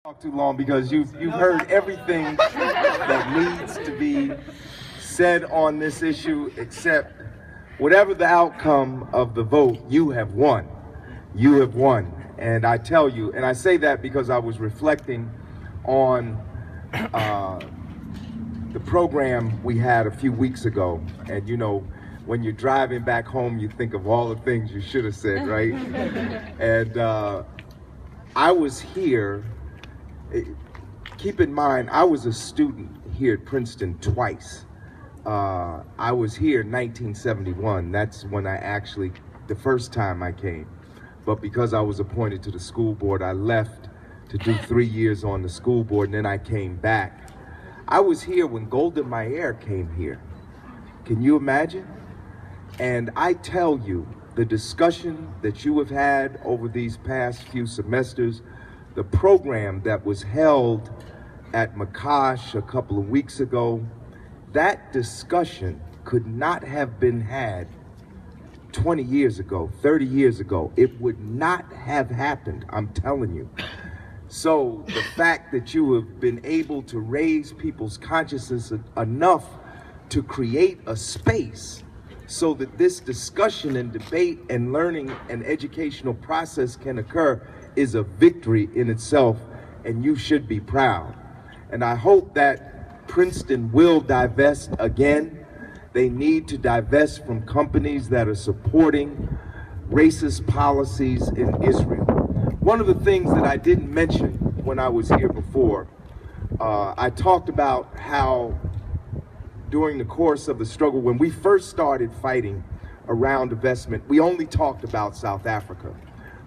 Talk too long because you've heard everything that needs to be said on this issue, except whatever the outcome of the vote, you have won. You have won. And I tell you, and I say that because I was reflecting on the program we had a few weeks ago. And you know, when you're driving back home, you think of all the things you should have said, right? And I was here. Keep in mind, I was a student here at Princeton twice. I was here in 1971. That's when the first time I came. But because I was appointed to the school board, I left to do 3 years on the school board, and then I came back. I was here when Golda Meir came here. Can you imagine? And I tell you, the discussion that you have had over these past few semesters, the program that was held at Makash a couple of weeks ago, that discussion could not have been had 20 years ago, 30 years ago. It would not have happened, I'm telling you. So the fact that you have been able to raise people's consciousness enough to create a space so that this discussion and debate and learning and educational process can occur is a victory in itself, and you should be proud. And I hope that Princeton will divest again. They need to divest from companies that are supporting racist policies in Israel. One of the things that I didn't mention when I was here before, I talked about how during the course of the struggle, when we first started fighting around divestment, we only talked about South Africa.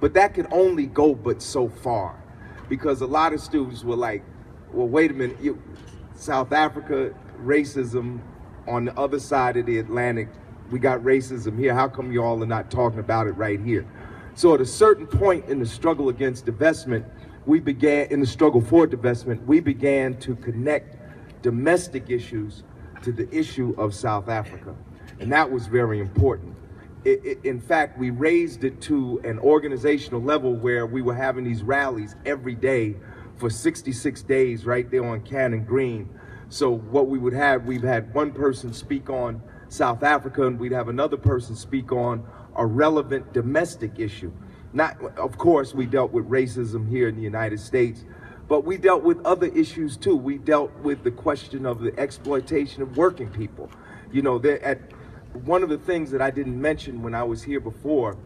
But that could only go but so far, because a lot of students were like, well, wait a minute, South Africa, racism on the other side of the Atlantic, we got racism here, how come y'all are not talking about it right here? So at a certain point in the struggle against divestment, in the struggle for divestment, we began to connect domestic issues to the issue of South Africa. And that was very important. In fact, we raised it to an organizational level where we were having these rallies every day for 66 days right there on Cannon Green. So what we would have, we've had one person speak on South Africa, and we'd have another person speak on a relevant domestic issue. Not, of course, we dealt with racism here in the United States, but we dealt with other issues too. We dealt with the question of the exploitation of working people. You know, one of the things that I didn't mention when I was here before,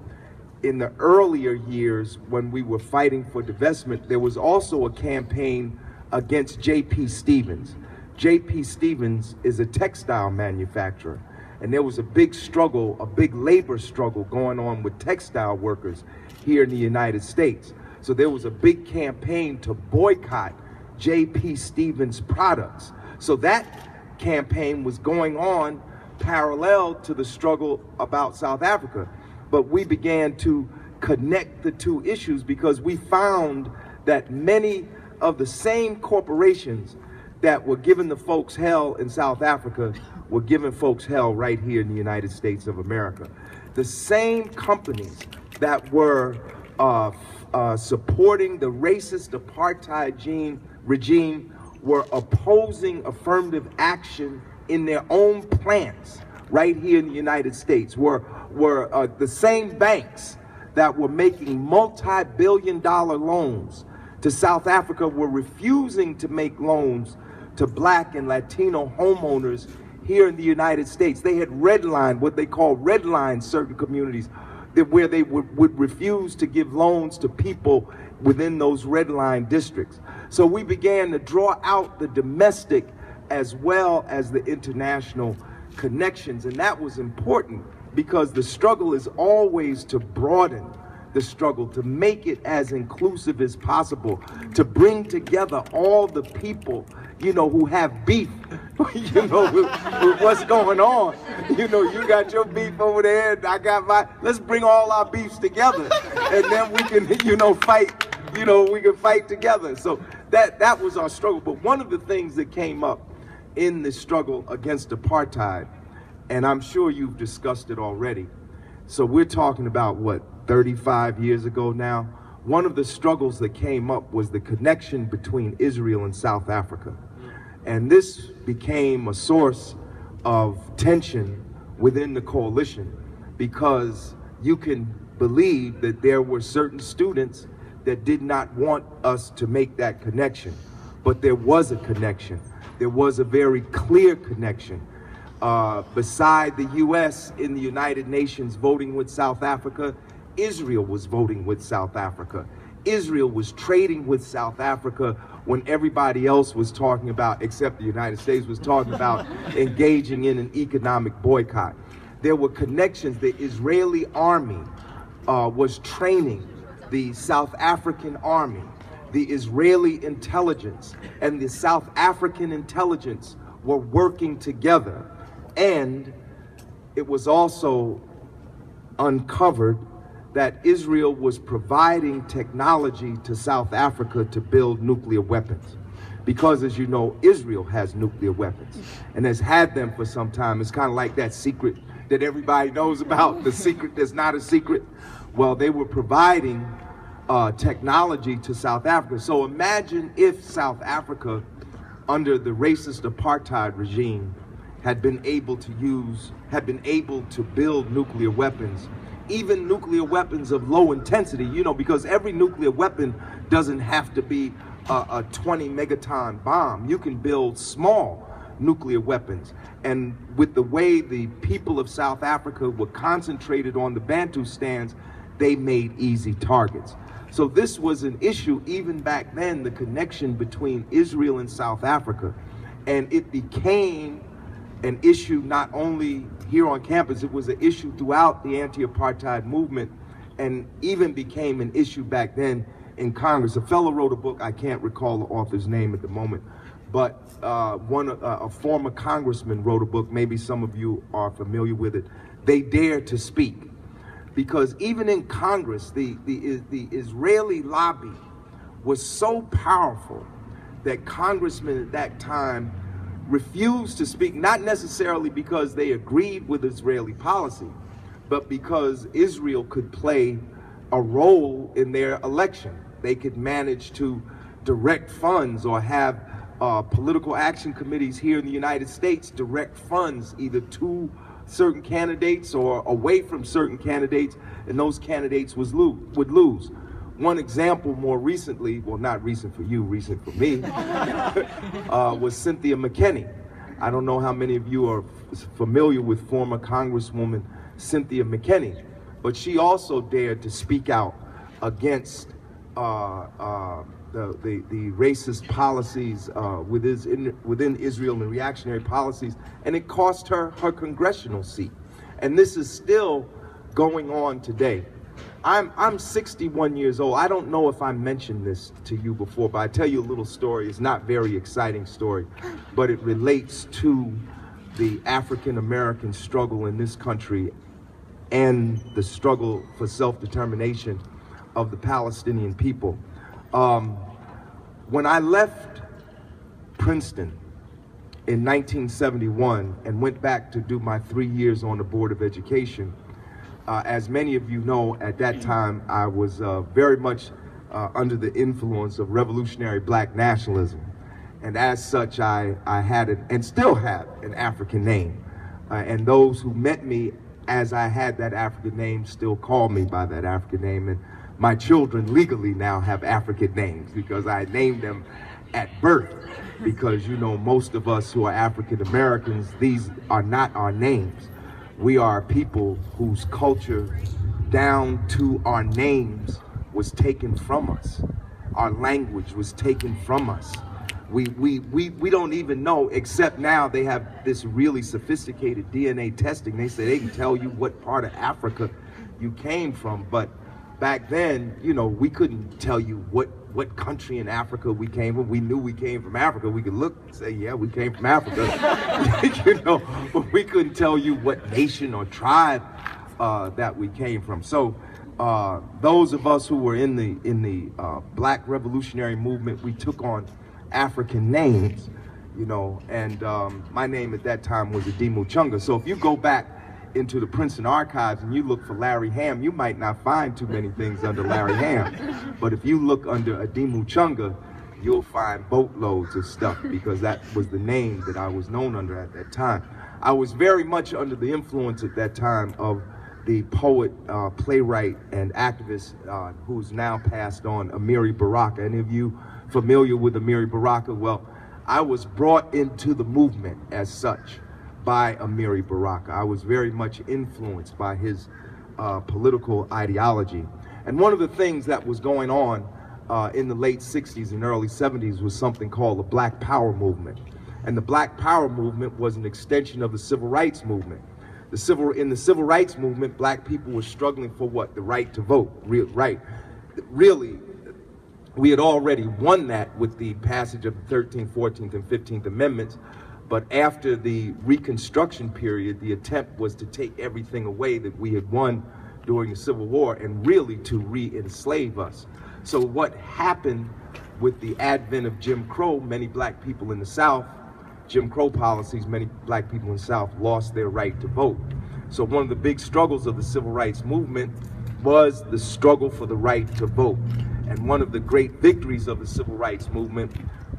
in the earlier years when we were fighting for divestment, there was also a campaign against J.P. Stevens. J.P. Stevens is a textile manufacturer, and there was a big struggle, a big labor struggle going on with textile workers here in the United States. So there was a big campaign to boycott J.P. Stevens products. So that campaign was going on parallel to the struggle about South Africa. But we began to connect the two issues because we found that many of the same corporations that were giving the folks hell in South Africa were giving folks hell right here in the United States of America. The same companies that were supporting the racist apartheid regime were opposing affirmative action in their own plants right here in the United States, were the same banks that were making multi-billion-dollar loans to South Africa were refusing to make loans to Black and Latino homeowners here in the United States. They had redlined, what they call redlined certain communities, where they would refuse to give loans to people within those red line districts. So we began to draw out the domestic as well as the international connections, and that was important because the struggle is always to broaden the struggle, to make it as inclusive as possible, to bring together all the people, you know, who have beef, you know, with what's going on. You know, you got your beef over there, and I got my, let's bring all our beefs together, and then we can, you know, fight, you know, we can fight together. So that was our struggle. But one of the things that came up in the struggle against apartheid, and I'm sure you've discussed it already, so we're talking about, what, 35 years ago now? one of the struggles that came up was the connection between Israel and South Africa. And this became a source of tension within the coalition, because you can believe that there were certain students that did not want us to make that connection. But there was a connection. There was a very clear connection. Beside the US in the United Nations voting with South Africa, Israel was voting with South Africa. Israel was trading with South Africa when everybody else was talking about, except the United States, was talking about engaging in an economic boycott. There were connections. The Israeli army was training the South African army. The Israeli intelligence and the South African intelligence were working together. And it was also uncovered that Israel was providing technology to South Africa to build nuclear weapons. Because, as you know, Israel has nuclear weapons and has had them for some time. It's kind of like that secret that everybody knows about, the secret that's not a secret. Well, they were providing technology to South Africa. So imagine if South Africa, under the racist apartheid regime, had been able to build nuclear weapons, even nuclear weapons of low intensity, because every nuclear weapon doesn't have to be a 20 megaton bomb. You can build small nuclear weapons. And with the way the people of South Africa were concentrated on the Bantustans, they made easy targets. So this was an issue even back then, the connection between Israel and South Africa. And it became an issue not only here on campus, it was an issue throughout the anti-apartheid movement, and even became an issue back then in Congress. A fellow wrote a book, I can't recall the author's name at the moment, but a former congressman wrote a book, maybe some of you are familiar with it, They Dare to Speak. Because even in Congress, the Israeli lobby was so powerful that congressmen at that time refused to speak, not necessarily because they agreed with Israeli policy, but because Israel could play a role in their election. They could manage to direct funds or have political action committees here in the United States direct funds either to certain candidates or away from certain candidates, and those candidates would lose. One example more recently, well, not recent for you, recent for me, was Cynthia McKinney. I don't know how many of you are familiar with former Congresswoman Cynthia McKinney, but she also dared to speak out against the racist policies within Israel and reactionary policies, and it cost her her congressional seat. And this is still going on today. I'm 61 years old. I don't know if I mentioned this to you before, but I tell you a little story. It's not a very exciting story, but it relates to the African American struggle in this country and the struggle for self-determination of the Palestinian people. When I left Princeton in 1971 and went back to do my 3 years on the Board of Education, as many of you know, at that time I was very much under the influence of revolutionary black nationalism. And as such, I had and still have an African name. And those who met me as I had that African name still call me by that African name. And my children legally now have African names because I named them at birth. Because, you know, most of us who are African Americans, these are not our names. We are people whose culture, down to our names, was taken from us. Our language was taken from us. We don't even know, except now they have this really sophisticated DNA testing. They say they can tell you what part of Africa you came from, but back then, you know, we couldn't tell you what country in Africa we came from. We knew we came from Africa. We could look and say, yeah, we came from Africa, you know, but we couldn't tell you what nation or tribe that we came from. So those of us who were in the Black Revolutionary Movement, we took on African names, you know, and my name at that time was Adimu Chunga. So if you go back into the Princeton archives and you look for Larry Hamm, you might not find too many things under Larry Hamm. But if you look under Adimu Chunga, you'll find boatloads of stuff, because that was the name that I was known under at that time. I was very much under the influence at that time of the poet, playwright, and activist who's now passed on, Amiri Baraka. Any of you familiar with Amiri Baraka? Well, I was brought into the movement as such by Amiri Baraka. I was very much influenced by his political ideology. And one of the things that was going on in the late 60s and early 70s was something called the Black Power movement. And the Black Power movement was an extension of the Civil Rights movement. In the Civil Rights movement, black people were struggling for what? The right to vote, Really, we had already won that with the passage of the 13th, 14th, and 15th Amendments. But after the Reconstruction period, the attempt was to take everything away that we had won during the Civil War and really to re-enslave us. So what happened with the advent of Jim Crow, many black people in the South, Jim Crow policies, many black people in the South lost their right to vote. So one of the big struggles of the Civil Rights Movement was the struggle for the right to vote. And one of the great victories of the Civil Rights Movement,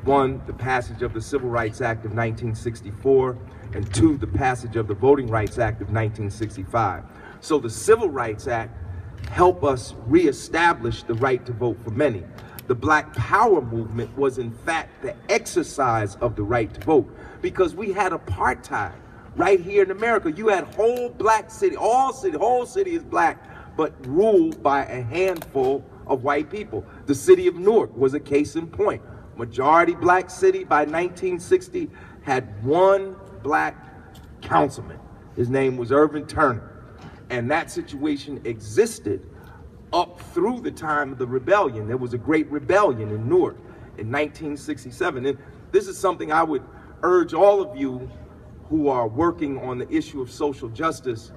one, the passage of the Civil Rights Act of 1964, and two, the passage of the Voting Rights Act of 1965. So the Civil Rights Act helped us reestablish the right to vote for many. The Black Power movement was in fact the exercise of the right to vote, because we had apartheid right here in America. You had whole black city, whole city is black, but ruled by a handful of white people. The city of Newark was a case in point. Majority black city by 1960 had one black councilman. His name was Irvin Turner. And that situation existed up through the time of the rebellion. There was a great rebellion in Newark in 1967. And this is something I would urge all of you who are working on the issue of social justice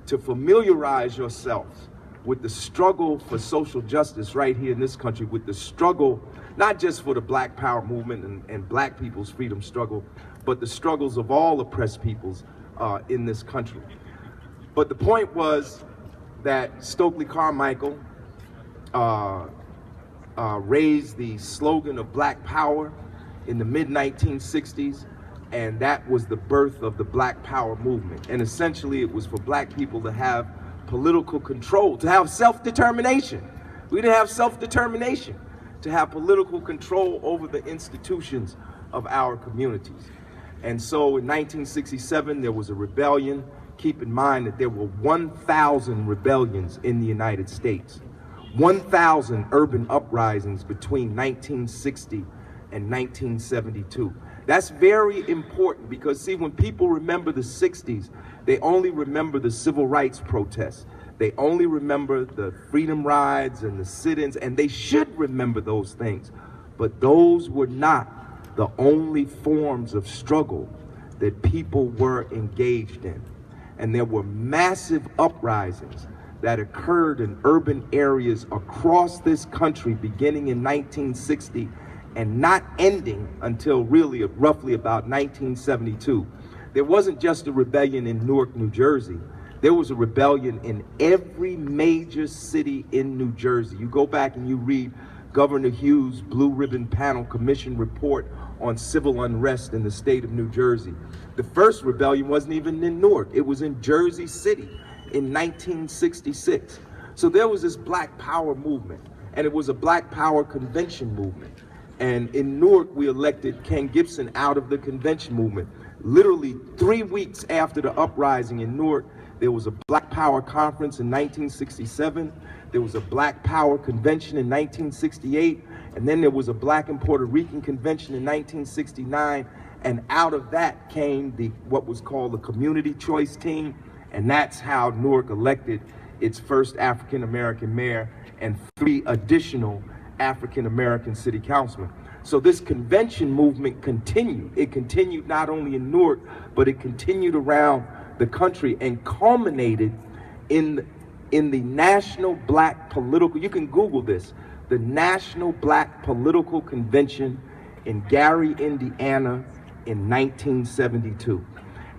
to familiarize yourselves with the struggle for social justice right here in this country, with the struggle, not just for the Black Power movement and black people's freedom struggle, but the struggles of all oppressed peoples in this country. But the point was that Stokely Carmichael raised the slogan of Black Power in the mid-1960s, and that was the birth of the Black Power movement. And essentially it was for black people to have political control, to have self-determination. We didn't have self-determination, to have political control over the institutions of our communities. And so in 1967, there was a rebellion. Keep in mind that there were 1,000 rebellions in the United States, 1,000 urban uprisings between 1960 and 1972. That's very important because, see, when people remember the 60s, they only remember the civil rights protests. They only remember the freedom rides and the sit-ins, and they should remember those things. But those were not the only forms of struggle that people were engaged in. And there were massive uprisings that occurred in urban areas across this country beginning in 1960 and not ending until really roughly about 1972. There wasn't just a rebellion in Newark, New Jersey. There was a rebellion in every major city in New Jersey. You go back and you read Governor Hughes' Blue Ribbon Panel Commission report on civil unrest in the state of New Jersey. The first rebellion wasn't even in Newark. It was in Jersey City in 1966. So there was this Black Power movement, and it was a Black Power convention movement. And in Newark, we elected Ken Gibson out of the convention movement. Literally 3 weeks after the uprising in Newark, there was a Black Power conference in 1967. There was a Black Power convention in 1968. And then there was a Black and Puerto Rican convention in 1969. And out of that came what was called the Community Choice Team. And that's how Newark elected its first African-American mayor and 3 additional African-American city councilmen. So this convention movement continued. It continued not only in Newark, but it continued around the country and culminated in the National Black Political, you can Google this, the National Black Political Convention in Gary, Indiana in 1972.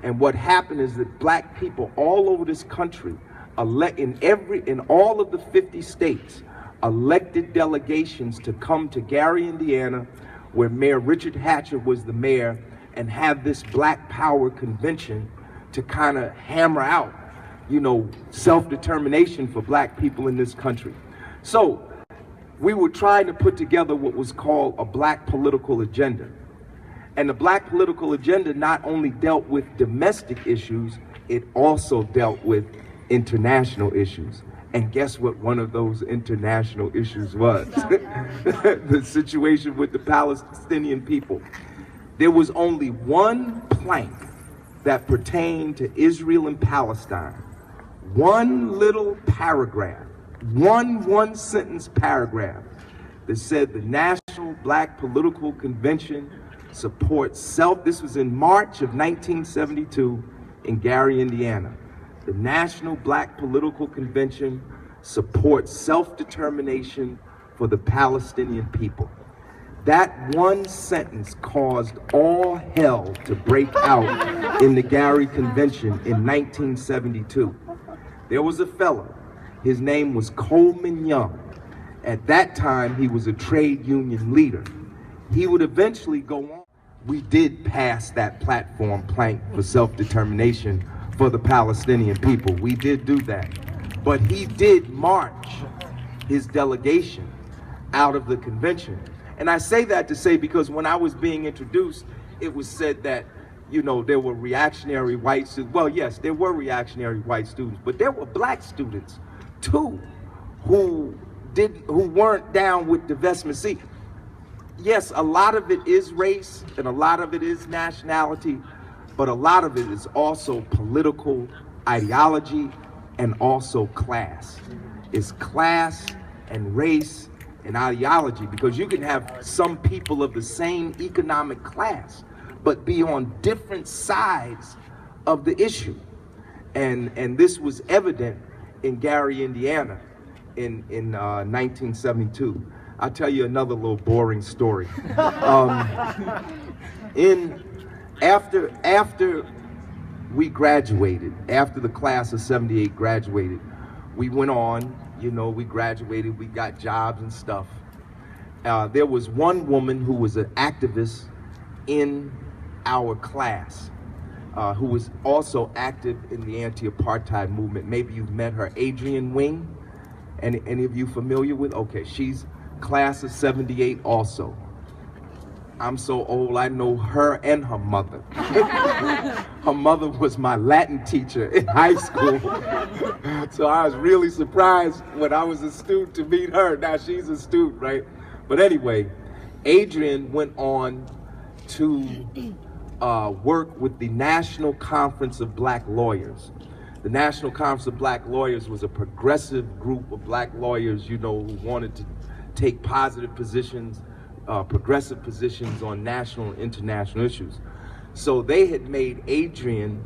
And what happened is that black people all over this country, in all of the 50 states, elected delegations to come to Gary, Indiana, where Mayor Richard Hatcher was the mayor, and have this Black Power convention to kind of hammer out, you know, self-determination for black people in this country. So we were trying to put together what was called a black political agenda. And the black political agenda not only dealt with domestic issues, it also dealt with international issues. And guess what one of those international issues was? The situation with the Palestinian people. There was only one plank that pertained to Israel and Palestine. One little paragraph, one sentence paragraph that said the National Black Political Convention supports this was in March of 1972 in Gary, Indiana. The National Black Political Convention supports self-determination for the Palestinian people. That one sentence caused all hell to break out in the Gary Convention in 1972. There was a fellow, his name was Coleman Young. At that time, he was a trade union leader. He would eventually go on. We did pass that platform plank for self-determination for the Palestinian people. We did do that. But he did march his delegation out of the convention. And I say that to say, because when I was being introduced, it was said that, you know, there were reactionary white students. Well, yes, there were reactionary white students, but there were black students too who weren't down with divestment. See, yes, a lot of it is race and a lot of it is nationality, but a lot of it is also political ideology and also class. It's class and race and ideology, because you can have some people of the same economic class but be on different sides of the issue. And this was evident in Gary, Indiana in 1972. I'll tell you another little boring story. After we graduated, after the class of 78 graduated, we went on, you know, we graduated, we got jobs and stuff. There was one woman who was an activist in our class, who was also active in the anti-apartheid movement. Maybe you've met her, Adrienne Wing. Any of you familiar with? Okay, she's class of 78 also. I'm so old, I know her and her mother. Her mother was my Latin teacher in high school. So I was really surprised when I was a student to meet her. Now she's a student, right? But anyway, Adrienne went on to work with the National Conference of Black Lawyers. The National Conference of Black Lawyers was a progressive group of black lawyers, you know, who wanted to take positive positions, progressive positions on national and international issues. So they had made Adrienne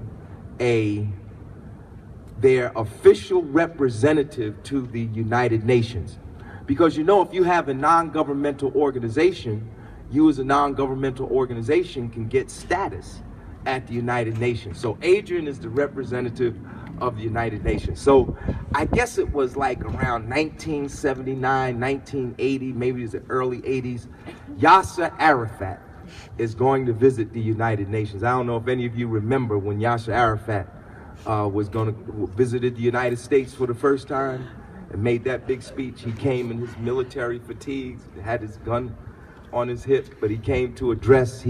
their official representative to the United Nations. Because, you know, if you have a non-governmental organization, you as a non-governmental organization can get status at the United Nations. So Adrienne is the representative of the United Nations. So I guess it was like around 1979, 1980, maybe it was the early 80s, Yasser Arafat is going to visit the United Nations. I don't know if any of you remember when Yasser Arafat visited the United States for the first time and made that big speech. He came in his military fatigues, had his gun on his hip, but he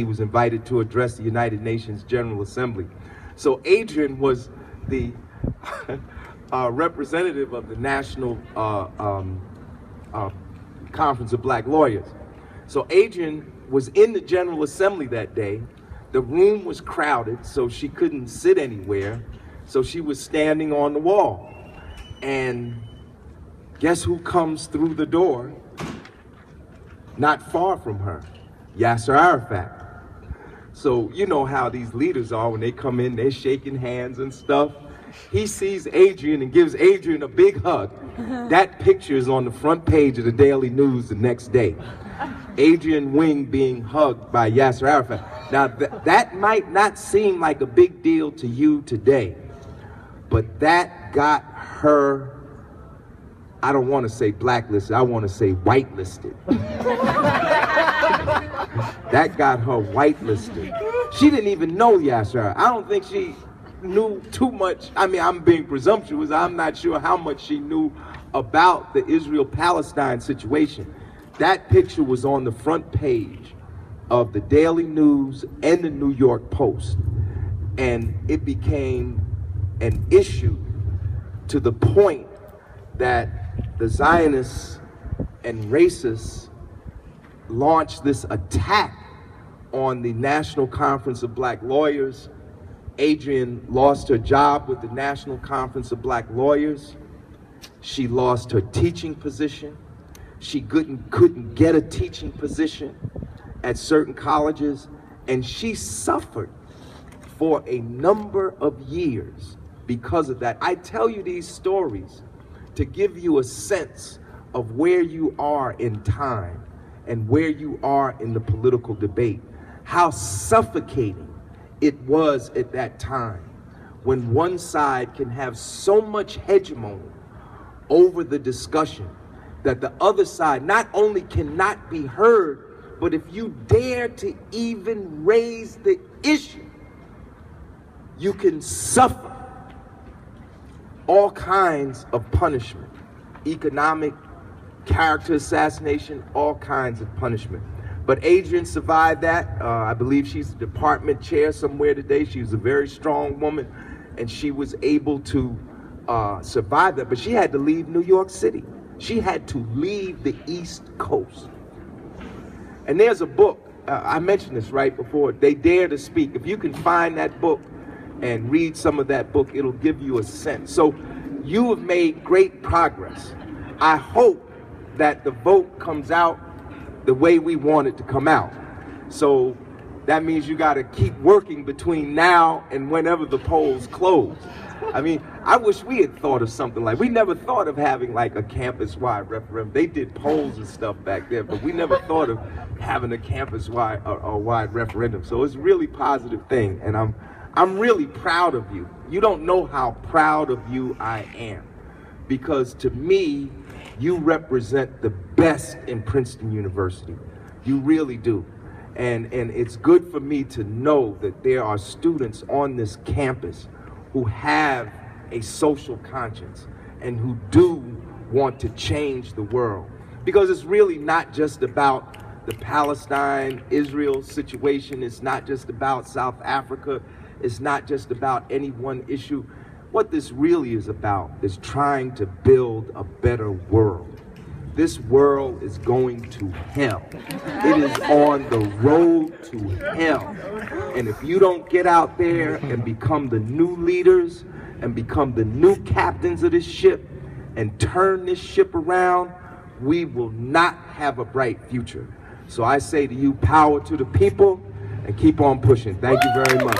was invited to address the United Nations General Assembly. So Adrienne was the representative of the National Conference of Black Lawyers. So Adrienne was in the General Assembly that day. The room was crowded, so she couldn't sit anywhere. So she was standing on the wall. And guess who comes through the door? Not far from her, Yasser Arafat. So you know how these leaders are when they come in, they're shaking hands and stuff. he sees Adrian and gives Adrian a big hug. That picture is on the front page of the Daily News the next day. Adrian Wing being hugged by Yasser Arafat. Now, that might not seem like a big deal to you today, but that got her, I don't want to say blacklisted, I want to say whitelisted. That got her whitelisted. She didn't even know Yasser. I don't think she knew too much. I mean, I'm being presumptuous. I'm not sure how much she knew about the Israel-Palestine situation. That picture was on the front page of the Daily News and the New York Post. And it became an issue to the point that the Zionists and racists launched this attack on the National Conference of Black Lawyers. Adrian lost her job with the National Conference of Black Lawyers. She lost her teaching position. She couldn't get a teaching position at certain colleges, and she suffered for a number of years because of that. I tell you these stories to give you a sense of where you are in time and where you are in the political debate, how suffocating it was at that time when one side can have so much hegemony over the discussion that the other side not only cannot be heard, but if you dare to even raise the issue, you can suffer all kinds of punishment, economic, character assassination, all kinds of punishment. But Adrian survived that. I believe she's the department chair somewhere today. She was a very strong woman, and she was able to survive that. But she had to leave New York City. She had to leave the East Coast. And there's a book, I mentioned this right before, They Dare to Speak. If you can find that book and read some of that book, it'll give you a sense. So you have made great progress. I hope that the vote comes out the way we want it to come out. So that means you got to keep working between now and whenever the polls close. I mean, I wish we had thought of something like, we never thought of having like a campus-wide referendum. They did polls and stuff back there, but we never thought of having a campus-wide or wide referendum. So it's a really positive thing, and I'm really proud of you. You don't know how proud of you I am, because to me, you represent the best in Princeton University. You really do. And it's good for me to know that there are students on this campus who have a social conscience and who do want to change the world. Because it's really not just about the Palestine-Israel situation. It's not just about South Africa. It's not just about any one issue. What this really is about is trying to build a better world. This world is going to hell. It is on the road to hell. And if you don't get out there and become the new leaders and become the new captains of this ship and turn this ship around, we will not have a bright future. So I say to you, power to the people, and keep on pushing. Thank you very much.